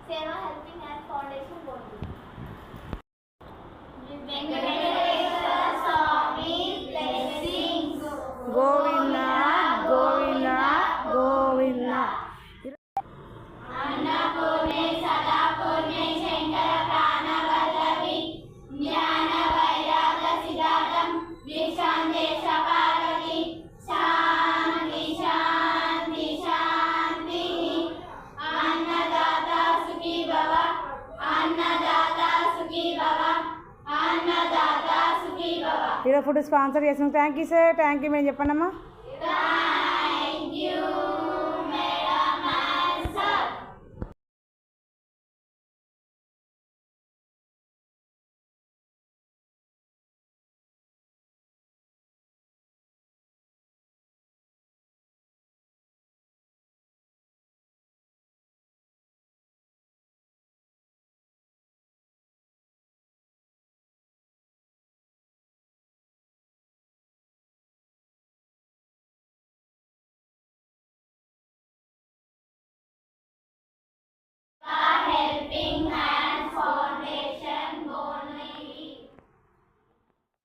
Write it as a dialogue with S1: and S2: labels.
S1: సేవ helping hand foundation board.
S2: Govinda Govinda Govinda.
S1: అన్నపూర్ణే సదాపూర్ణే శంకర ప్రాణవల్లభి జ్ఞాన వైరాగ సిద్ధార్థం విశాందేశ పార్వతి. శాంతి శాంతి శాంతి. అన్నదాత సుఖీ భవ, అన్నదాత సుఖీ భవ, అన్నదాత సుఖీ భవ.
S2: ఈరోజు ఫుడ్ స్పాన్సర్ చేస్తున్నాం. Thank you sir. Thank you. మేము చెప్పండమ్మా.